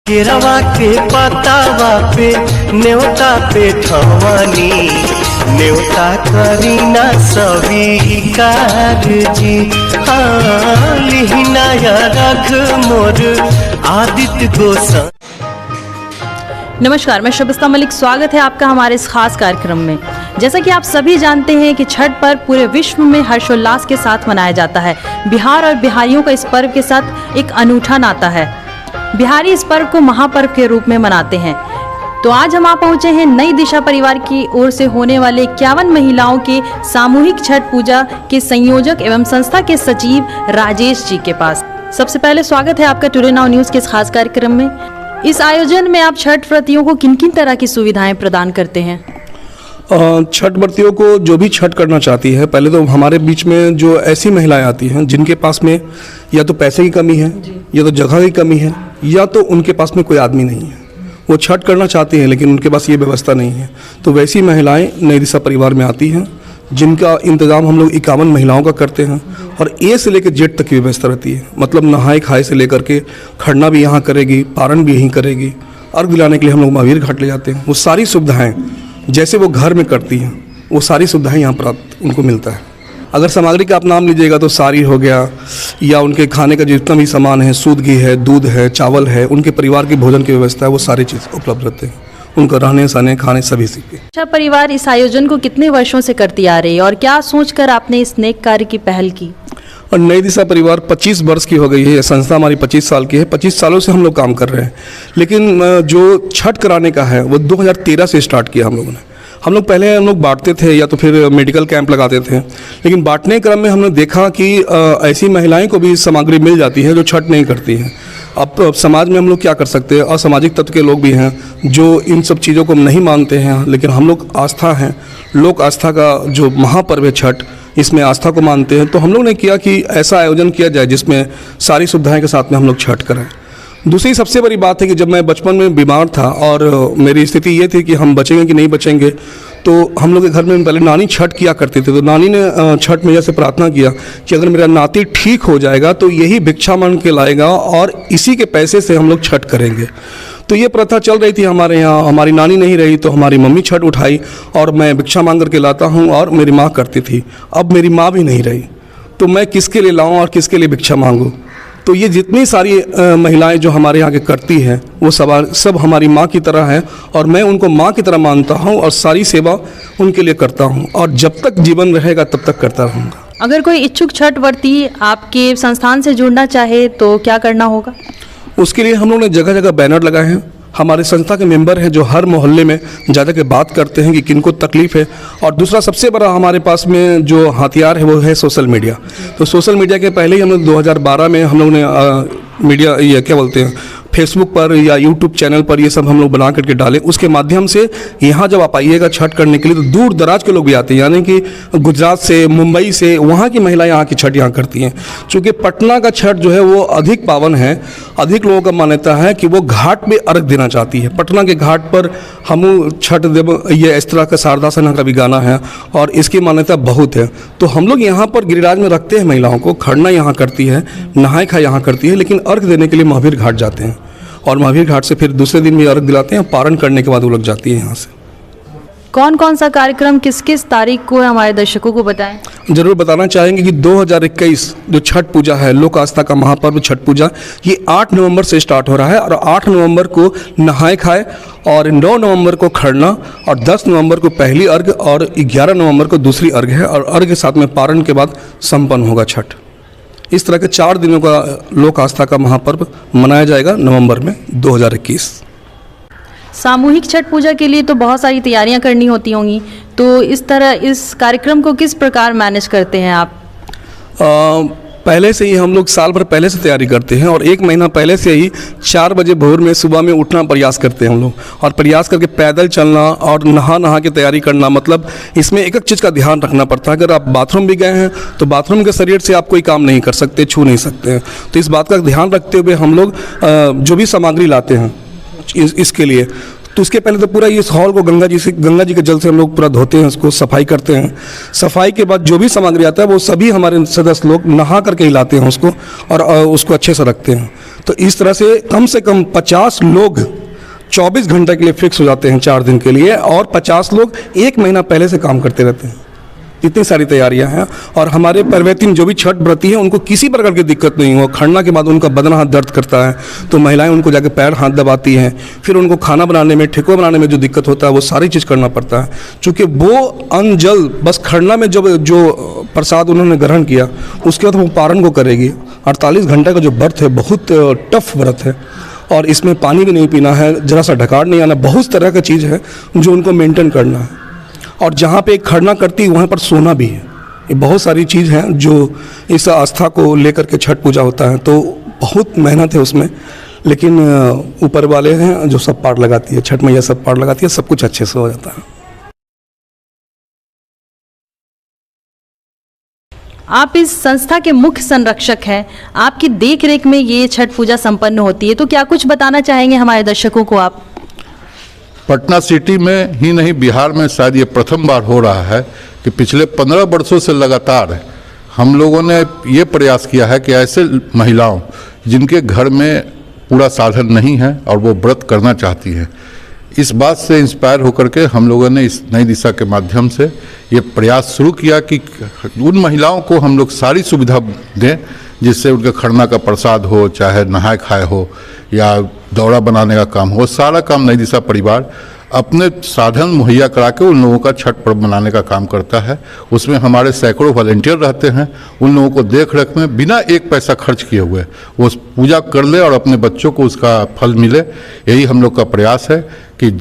केरवा के पतावा पे न्योता पे ठवानी न्योता करीना स्वीकार जी। हाँ लिहिना या रख मोर आदित्य गोसा। नमस्कार, मैं शबिस्ता मलिक। स्वागत है आपका हमारे इस खास कार्यक्रम में। जैसा कि आप सभी जानते हैं कि छठ पर्व पूरे विश्व में हर्षोल्लास के साथ मनाया जाता है। बिहार और बिहारियों का इस पर्व के साथ एक अनूठा नाता है। बिहारी इस पर्व को महापर्व के रूप में मनाते हैं। तो आज हम पहुंचे हैं नई दिशा परिवार की ओर से होने वाले 51 महिलाओं के सामूहिक छठ पूजा के संयोजक एवं संस्था के सचिव राजेश जी के पास। सबसे पहले स्वागत है आपका टुडे नाउ न्यूज के इस खास कार्यक्रम में। इस आयोजन में आप छठ व्रतियों को किन किन तरह की सुविधाएं प्रदान करते हैं? छठ व्रतियों को जो भी छठ करना चाहती है, पहले तो हमारे बीच में जो ऐसी महिलाएं आती हैं जिनके पास में या तो पैसे की कमी है, या तो जगह की कमी है, या तो उनके पास में कोई आदमी नहीं है, वो छठ करना चाहती हैं लेकिन उनके पास ये व्यवस्था नहीं है, तो वैसी महिलाएं नई दिशा परिवार में आती हैं, जिनका इंतज़ाम हम लोग 51 महिलाओं का करते हैं। और ए से लेकर जेड तक की व्यवस्था रहती है, मतलब नहाए खाए से लेकर के खड़ना भी यहाँ करेगी, पारण भी यहीं करेगी, अर्घ दिलाने के लिए हम लोग महावीर घाट ले जाते हैं। वो सारी सुविधाएं जैसे वो घर में करती हैं, वो सारी सुविधाएं यहाँ प्राप्त उनको मिलता है। अगर सामग्री का आप नाम लीजिएगा तो साड़ी हो गया, या उनके खाने का जितना भी सामान है, सूद घी है, दूध है, चावल है, उनके परिवार की भोजन की व्यवस्था है, वो सारी चीज़ उपलब्ध रहते हैं। उनका रहने सहने खाने सभी सीखे। अच्छा, परिवार इस आयोजन को कितने वर्षों से करती आ रही है और क्या सोचकर आपने इस नेक कार्य की पहल की? और नई दिशा परिवार 25 वर्ष की हो गई है। संस्था हमारी 25 साल की है। 25 सालों से हम लोग काम कर रहे हैं, लेकिन जो छठ कराने का है वो 2013 से स्टार्ट किया हम लोगों ने। हम लोग बांटते थे या तो फिर मेडिकल कैंप लगाते थे, लेकिन बांटने क्रम में हमने देखा कि ऐसी महिलाएं को भी सामग्री मिल जाती है जो छठ नहीं करती हैं। अब समाज में हम लोग क्या कर सकते हैं, असामाजिक तत्व के लोग भी हैं जो इन सब चीज़ों को नहीं मानते हैं, लेकिन हम लोग आस्था हैं, लोक आस्था का जो महापर्व है छठ, इसमें आस्था को मानते हैं। तो हम लोग ने किया कि ऐसा आयोजन किया जाए जिसमें सारी सुविधाएं के साथ में हम लोग छठ करें। दूसरी सबसे बड़ी बात है कि जब मैं बचपन में बीमार था और मेरी स्थिति ये थी कि हम बचेंगे कि नहीं बचेंगे, तो हम लोग के घर में पहले नानी छठ किया करते थे। तो नानी ने छठ मैया से प्रार्थना किया कि अगर मेरा नाती ठीक हो जाएगा तो यही भिक्षा मांग के लाएगा और इसी के पैसे से हम लोग छठ करेंगे। तो ये प्रथा चल रही थी हमारे यहाँ। हमारी नानी नहीं रही तो हमारी मम्मी छठ उठाई और मैं भिक्षा मांग करके लाता हूँ, और मेरी माँ करती थी। अब मेरी माँ भी नहीं रही तो मैं किसके लिए लाऊं और किसके लिए भिक्षा मांगूं? तो ये जितनी सारी महिलाएं जो हमारे यहाँ के करती हैं वो सब हमारी माँ की तरह है, और मैं उनको माँ की तरह मानता हूँ और सारी सेवा उनके लिए करता हूँ, और जब तक जीवन रहेगा तब तक करता रहूँगा। अगर कोई इच्छुक छठ व्रती आपके संस्थान से जुड़ना चाहे तो क्या करना होगा? उसके लिए हम लोगों ने जगह जगह बैनर लगाए हैं। हमारे संस्था के मेंबर हैं जो हर मोहल्ले में ज़्यादा के बात करते हैं कि किनको तकलीफ़ है। और दूसरा सबसे बड़ा हमारे पास में जो हथियार है वो है सोशल मीडिया। तो सोशल मीडिया के पहले ही हम लोग 2012 में हम लोग ने मीडिया ये क्या बोलते हैं, फेसबुक पर या यूट्यूब चैनल पर ये सब हम लोग बना करके डालें। उसके माध्यम से यहाँ जब आप आइएगा छठ करने के लिए तो दूर दराज के लोग भी आते हैं, यानी कि गुजरात से, मुंबई से, वहाँ की महिलाएं यहाँ की छठ यहाँ करती हैं। चूँकि पटना का छठ जो है वो अधिक पावन है, अधिक लोगों का मान्यता है कि वो घाट पे अर्घ देना चाहती है। पटना के घाट पर हम छठ देव, ये इस तरह का शारदा सिन्हा का भी गाना है और इसकी मान्यता बहुत है। तो हम लोग यहाँ पर गिरिराज में रखते हैं महिलाओं को, खड़ना यहाँ करती है, नहाए खाए यहाँ करती है, लेकिन अर्घ देने के लिए महावीर घाट जाते हैं और महावीर घाट से फिर दूसरे दिन भी अर्घ दिलाते हैं। पारण करने के बाद वो लोग जाती है यहाँ से। कौन कौन सा कार्यक्रम किस किस तारीख को हमारे दर्शकों को बताएं? जरूर बताना चाहेंगे कि 2021 जो छठ पूजा है, लोक आस्था का महापर्व छठ पूजा, ये 8 नवंबर से स्टार्ट हो रहा है। और 8 नवंबर को नहाए खाए, और 9 नवंबर को खड़ना, और 10 नवंबर को पहली अर्घ, और 11 नवंबर को दूसरी अर्घ है, और अर्घ के साथ में पारण के बाद संपन्न होगा छठ। इस तरह के 4 दिनों का लोक आस्था का महापर्व मनाया जाएगा नवंबर में 2021। सामूहिक छठ पूजा के लिए तो बहुत सारी तैयारियां करनी होती होंगी, तो इस तरह इस कार्यक्रम को किस प्रकार मैनेज करते हैं आप? पहले से ही हम लोग साल भर पहले से तैयारी करते हैं, और 1 महीना पहले से ही 4 बजे भोर में सुबह में उठना प्रयास करते हैं हम लोग, और प्रयास करके पैदल चलना और नहा के तैयारी करना। मतलब इसमें एक एक चीज़ का ध्यान रखना पड़ता है। अगर आप बाथरूम भी गए हैं तो बाथरूम के शरीर से आप कोई काम नहीं कर सकते, छू नहीं सकते हैं। तो इस बात का ध्यान रखते हुए हम लोग जो भी सामग्री लाते हैं इसके लिए, तो उसके पहले तो पूरा इस हॉल को गंगा जी के जल से हम लोग पूरा धोते हैं, उसको सफाई करते हैं। सफाई के बाद जो भी सामग्री आता है वो सभी हमारे सदस्य लोग नहा करके ही लाते हैं उसको, और उसको अच्छे से रखते हैं। तो इस तरह से कम 50 लोग 24 घंटे के लिए फिक्स हो जाते हैं 4 दिन के लिए, और 50 लोग 1 महीना पहले से काम करते रहते हैं। इतनी सारी तैयारियां हैं। और हमारे पर्वतीन जो भी छठ व्रती हैं उनको किसी प्रकार की दिक्कत नहीं हो। खरना के बाद उनका बदन हाथ दर्द करता है तो महिलाएं उनको जाके पैर हाथ दबाती हैं। फिर उनको खाना बनाने में, ठेकुआ बनाने में जो दिक्कत होता है वो सारी चीज़ करना पड़ता है। चूँकि वो अन्न जल बस खरना में जब जो प्रसाद उन्होंने ग्रहण किया उसके बाद वो पारण को करेगी। 48 घंटे का जो व्रत है बहुत टफ व्रत है, और इसमें पानी भी नहीं पीना है, जरा सा ढकार नहीं आना, बहुत तरह का चीज़ है जो उनको मेंटेन करना है। और जहाँ पे खरना करती वहाँ पर सोना भी है। ये बहुत सारी चीज़ हैं जो इस आस्था को लेकर के छठ पूजा होता है। तो बहुत मेहनत है उसमें, लेकिन ऊपर वाले हैं जो सब पार लगाती है, छठ मैया सब पार लगाती है, सब कुछ अच्छे से हो जाता है। आप इस संस्था के मुख्य संरक्षक हैं, आपकी देखरेख में ये छठ पूजा संपन्न होती है, तो क्या कुछ बताना चाहेंगे हमारे दर्शकों को आप? पटना सिटी में ही नहीं, बिहार में शायद ये प्रथम बार हो रहा है कि पिछले 15 वर्षों से लगातार हम लोगों ने ये प्रयास किया है कि ऐसे महिलाओं जिनके घर में पूरा साधन नहीं है और वो व्रत करना चाहती हैं, इस बात से इंस्पायर होकर के हम लोगों ने इस नई दिशा के माध्यम से ये प्रयास शुरू किया कि उन महिलाओं को हम लोग सारी सुविधा दें जिससे उनके खरना का प्रसाद हो, चाहे नहाए खाए हो या दौरा बनाने का काम हो, सारा काम नई दिशा परिवार अपने साधन मुहैया करा के उन लोगों का छठ पर्व मनाने का काम करता है। उसमें हमारे सैकड़ों वॉलंटियर रहते हैं। उन लोगों को देख रेख में बिना एक पैसा खर्च किए हुए वो पूजा कर ले और अपने बच्चों को उसका फल मिले। यही हम लोग का प्रयास है कि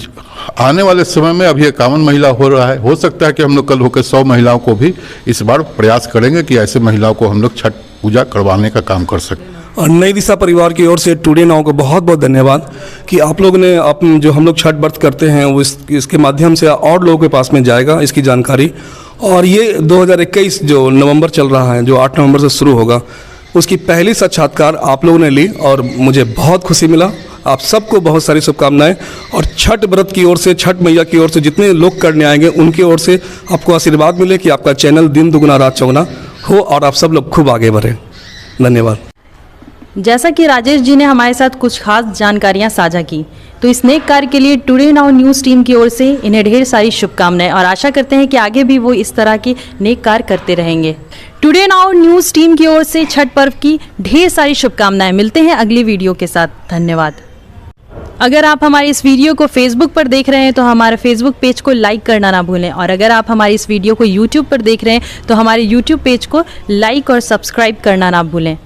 आने वाले समय में अभी 51 महिला हो रहा है, हो सकता है कि हम लोग कल होकर 100 महिलाओं को भी इस बार प्रयास करेंगे कि ऐसे महिलाओं को हम लोग छठ पूजा करवाने का काम कर सकें। और नई दिशा परिवार की ओर से टुडे नाउ को बहुत बहुत धन्यवाद कि आप लोगों ने जो हम लोग छठ व्रत करते हैं वो इसके माध्यम से और लोगों के पास में जाएगा इसकी जानकारी। और ये 2021 जो नवंबर चल रहा है, जो 8 नवंबर से शुरू होगा, उसकी पहली साक्षात्कार आप लोगों ने ली और मुझे बहुत खुशी मिला। आप सबको बहुत सारी शुभकामनाएं। और छठ व्रत की ओर से, छठ मैया की ओर से जितने लोग करने आएंगे उनकी ओर से आपको आशीर्वाद मिले कि आपका चैनल दिन दुगुना रात चौगुना हो और आप सब लोग खूब आगे बढ़े। धन्यवाद। जैसा कि राजेश जी ने हमारे साथ कुछ खास जानकारियां साझा की, तो इस नेक कार्य के लिए टुडे नाउ न्यूज़ टीम की ओर से इन्हें ढेर सारी शुभकामनाएं और आशा करते हैं कि आगे भी वो इस तरह के नेक कार्य करते रहेंगे। टुडे नाउ न्यूज़ टीम की ओर से छठ पर्व की ढेर सारी शुभकामनाएं। मिलते हैं अगली वीडियो के साथ। धन्यवाद। अगर आप हमारी इस वीडियो को फेसबुक पर देख रहे हैं तो हमारे फेसबुक पेज को लाइक करना ना भूलें, और अगर आप हमारी इस वीडियो को यूट्यूब पर देख रहे हैं तो हमारे यूट्यूब पेज को लाइक और सब्सक्राइब करना ना भूलें।